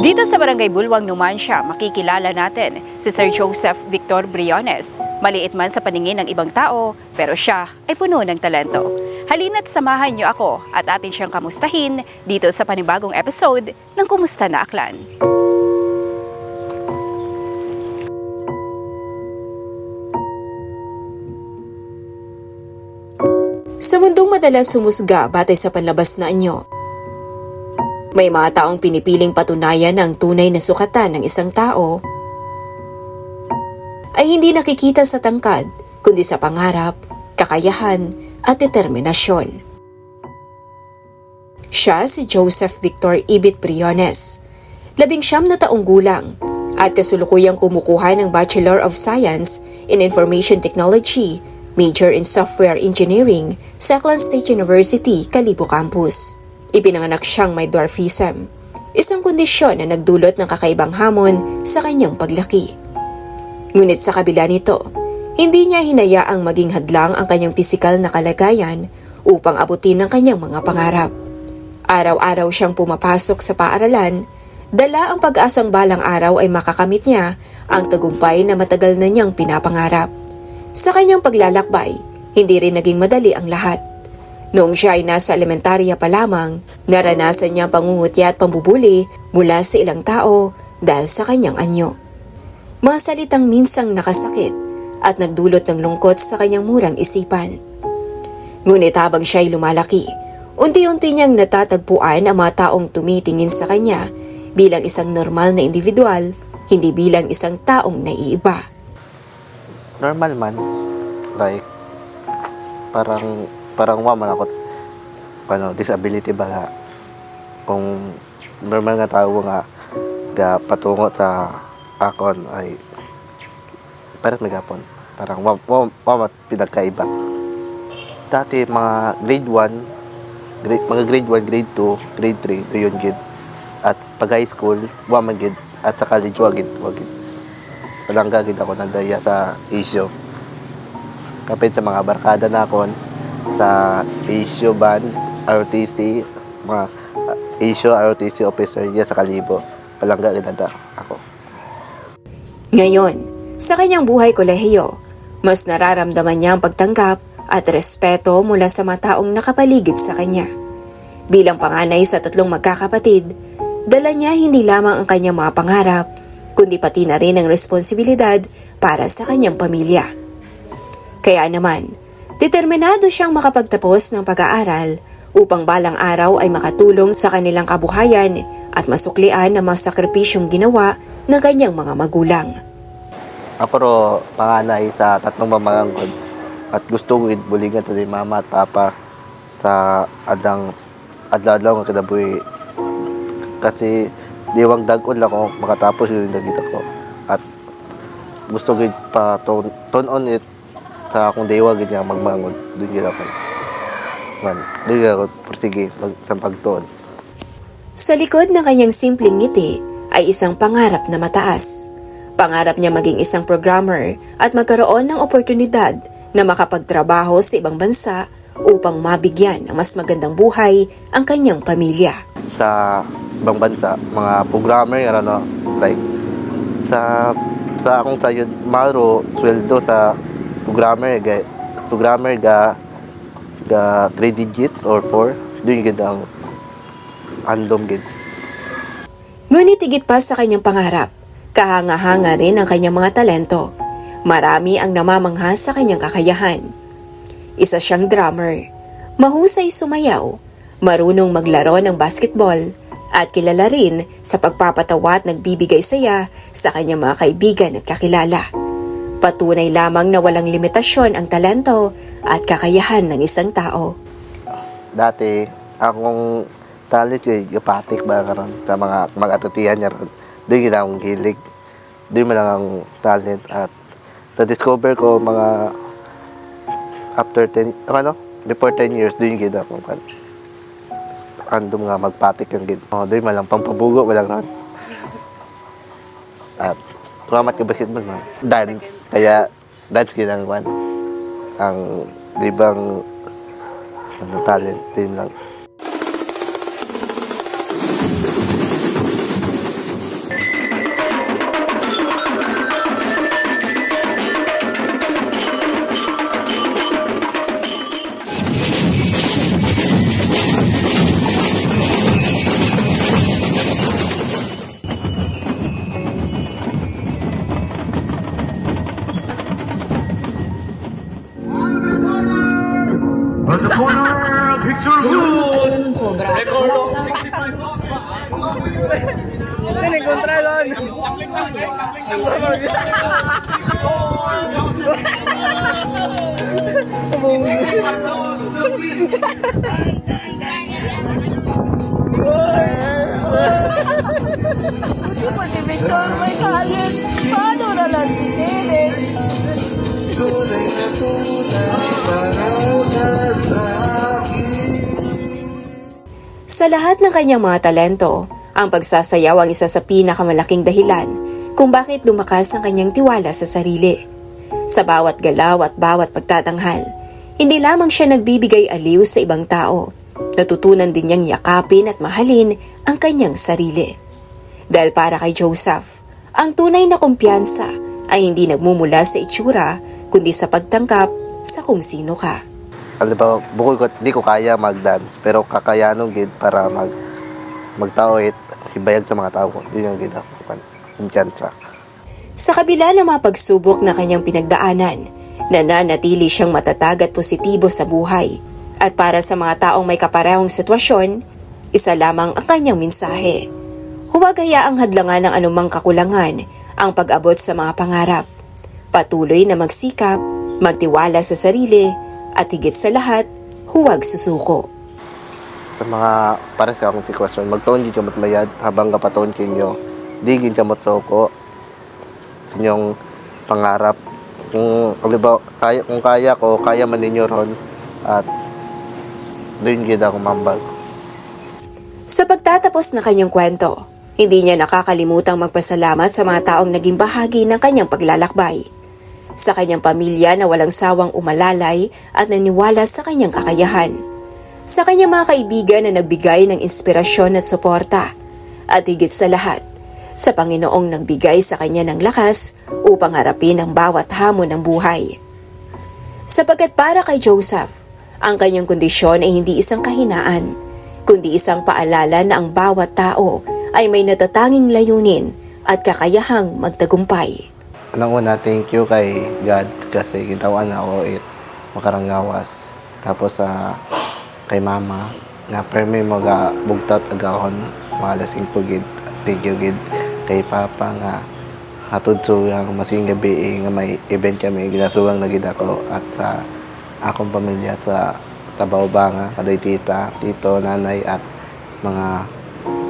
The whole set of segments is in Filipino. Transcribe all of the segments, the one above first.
Dito sa Barangay Bulwang, Numancia, makikilala natin si Sir Joseph Victor Briones. Maliit man sa paningin ng ibang tao, pero siya ay puno ng talento. Halina't samahan niyo ako at atin siyang kamustahin dito sa panibagong episode ng Kumusta na Aklan. Sa mundong madalas humusga batay sa panlabas na anyo, may mga taong pinipiling patunayan na ang tunay na sukatan ng isang tao ay hindi nakikita sa tangkad, kundi sa pangarap, kakayahan at determinasyon. Siya si Joseph Victor Ibit Briones, 19 na taong gulang at kasulukuyang kumukuha ng Bachelor of Science in Information Technology, major in Software Engineering sa Aklan State University, Kalibo Campus. Ipinanganak siyang may dwarfism, isang kondisyon na nagdulot ng kakaibang hamon sa kanyang paglaki. Ngunit sa kabila nito, hindi niya hinayaang maging hadlang ang kanyang pisikal na kalagayan upang abutin ang kanyang mga pangarap. Araw-araw siyang pumapasok sa paaralan, dala ang pag-asang balang araw ay makakamit niya ang tagumpay na matagal na niyang pinapangarap. Sa kanyang paglalakbay, hindi rin naging madali ang lahat. Noong siya ay nasa elementarya pa lamang, naranasan niya ang pangungutya at pambubuli mula sa ilang tao dahil sa kanyang anyo. Mga salitang minsang nakasakit at nagdulot ng lungkot sa kanyang murang isipan. Ngunit habang siya ay lumalaki, unti-unti niyang natatagpuan ang mga taong tumitingin sa kanya bilang isang normal na individual, hindi bilang isang taong naiiba. Normal man, like parang waman ako disability ba nga kung normal nga tao nga patungo sa akon ay parang nagapon parang wamat pinagkaiba. Dati mga grade 1, grade 2, grade 3 doon gid, at pag high school waman gid, at sa college wagid palangga gid ako nagdaya sa issue kapit sa mga barkada na akon sa issue band, ROTC, mga issue ROTC officer sa Kalibo. Palangga ginada ako. Ngayon, sa kanyang buhay kolehiyo, mas nararamdaman niya ang pagtanggap at respeto mula sa mga taong nakapaligid sa kanya. Bilang panganay sa 3 magkakapatid, dala niya hindi lamang ang kanyang mga pangarap, kundi pati na rin ang responsibilidad para sa kanyang pamilya. Kaya naman, determinado siyang makapagtapos ng pag-aaral upang balang araw ay makatulong sa kanilang kabuhayan at masuklian ang mga sakripisyong ginawa ng kanyang mga magulang. Ako ro panganay sa 3 mamangangkod at gusto ko buligan to ni mama at papa sa adlaw nga kinabuhi, kasi diwang dag-on lang ako makatapos yung dagita ko at gusto ko pa turn on it sa akong dewa ganyan magmangon doon gid ako. Doon ako pursige sa pagtuon. Sa likod ng kanyang simpleng ngiti ay isang pangarap na mataas. Pangarap niya maging isang programmer at magkaroon ng oportunidad na makapagtrabaho sa ibang bansa upang mabigyan ng mas magandang buhay ang kanyang pamilya. Sa ibang bansa, mga programmer like sa akong sayod maro sweldo sa programmer ga 3 digits or 4 doon gid ang andom gid. Ngunit higit pa sa kanyang pangarap, kahanga-hanga rin ang kanyang mga talento. Marami ang namamangha sa kanyang kakayahan. Isa siyang drummer, mahusay sumayaw, marunong maglaro ng basketball, at kilala rin sa pagpapatawa at nagbibigay saya sa kanyang mga kaibigan at kakilala. Patunay lamang na walang limitasyon ang talento at kakayahan ng isang tao. Dati, akong talent yung patik ba karon sa mga mag-atutihan niya ron. Doon yun akong hilig. Doon mo lang ang talent at na-discover ko mga after 10, before 10 years, doon yun akong andom nga magpatik yung gid. Doon mo lang pampabugo mo lang ron. At kumamat ka basketball man. Dance. Kaya dance ginang ang libang talent din lang. Ano nung sobra? Ini kontra kon. Si Victor may kalit. Paano na lang si Derek? Sa lahat ng kanyang mga talento, ang pagsasayaw ang isa sa pinakamalaking dahilan kung bakit lumakas ang kanyang tiwala sa sarili. Sa bawat galaw at bawat pagtatanghal, hindi lamang siya nagbibigay aliw sa ibang tao. Natutunan din niyang yakapin at mahalin ang kanyang sarili. Dahil para kay Joseph, ang tunay na kumpiyansa ay hindi nagmumula sa itsura kundi sa pagtangkap sa kung sino ka. Alam ba, bukod ko, di ko kaya mag-dance, pero kakayanon gid para magtawid, hibayag sa mga tao. Di yung gid ako, kumpiyansa. Sa kabila ng mga pagsubok na kanyang pinagdaanan, nananatili siyang matatag at positibo sa buhay. At para sa mga taong may kaparehong sitwasyon, isa lamang ang kanyang mensahe. Huwag hayaang hadlangan ng anumang kakulangan ang pag-abot sa mga pangarap. Patuloy na magsikap, magtiwala sa sarili, at higit sa lahat, huwag susuko. Sa mga para sa akong sitwasyon, magtuon gid kamot mayad habang kapatuon kinyo. Di gid kamot soko sa inyong pangarap. Kung kaya ko, kaya man ninyo ron at doon gid ako mambag. Sa pagtatapos ng kanyang kwento, hindi niya nakakalimutang magpasalamat sa mga taong naging bahagi ng kanyang paglalakbay. Sa kanyang pamilya na walang sawang umalalay at naniwala sa kanyang kakayahan. Sa kanyang mga kaibigan na nagbigay ng inspirasyon at suporta. At higit sa lahat, sa Panginoong nagbigay sa kanya ng lakas upang harapin ang bawat hamon ng buhay. Sapagkat para kay Joseph, ang kanyang kondisyon ay hindi isang kahinaan, kundi isang paalala na ang bawat tao ay may natatanging layunin at kakayahang magtagumpay. Unang-una, thank you kay God kasi gitawan ako makarangawas. Tapos kay mama, na permi mga bugtat agahon, malasing po gid. Thank you gid kay papa nga hatod suyang masing gabi nga may event kami ginasugang na gid ako at sa akong pamilya sa Tabaw-Banga, kaday tita, tito, nanay at mga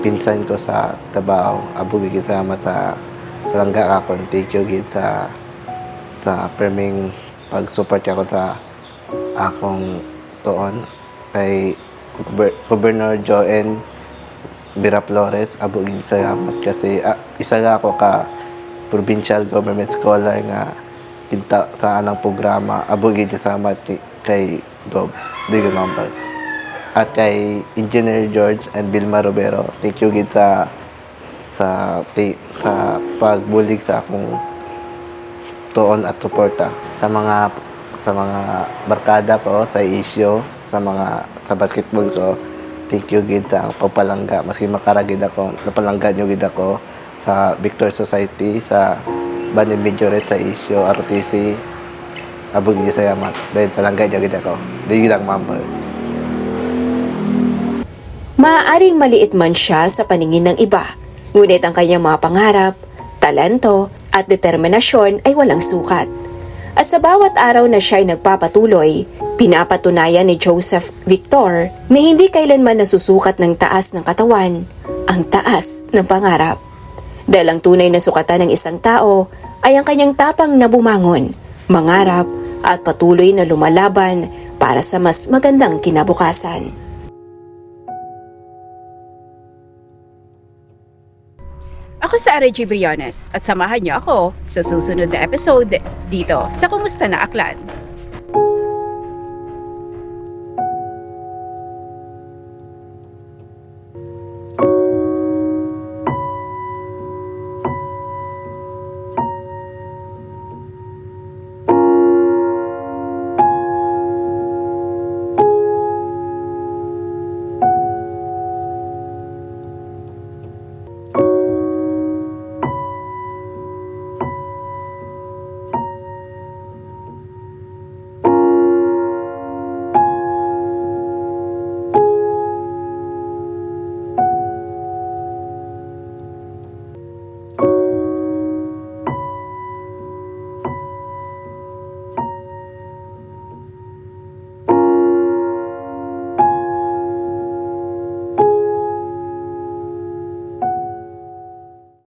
pinsan ko sa Tabaw. Abo gid sama sa langga ako. Thank you gid sa perming pag-support ako sa akong tuon kay Governor Joen Bira Flores. Abo gid salamat kasi isa nga ako ka provincial government scholar nga kita sa anang programa. Abo gid salamat kay Gov. Di ko number. At kay Engineer George and Vilma Robero. Thank you gid sa pagbulig sa akong tuon at suporta sa mga barkada ko sa isyo, sa basketball ko. Thank you gid sa pagpalangga maski makaragid ako, napalangga niyo gid ako sa Victor Society, sa Banin Majoret, sa isyo, RTC. Abog gid salamat dahil palangga niyo gid ako. Di gid ang member. Maaaring maliit man siya sa paningin ng iba, ngunit ang kanyang mga pangarap, talento at determinasyon ay walang sukat. At sa bawat araw na siya'y nagpapatuloy, pinapatunayan ni Joseph Victor na hindi kailanman nasusukat ng taas ng katawan ang taas ng pangarap. Dahil ang tunay na sukatan ng isang tao ay ang kanyang tapang na bumangon, mangarap at patuloy na lumalaban para sa mas magandang kinabukasan. Ako sa RG Briones at samahan niyo ako sa susunod na episode dito sa Kumusta na Aklan.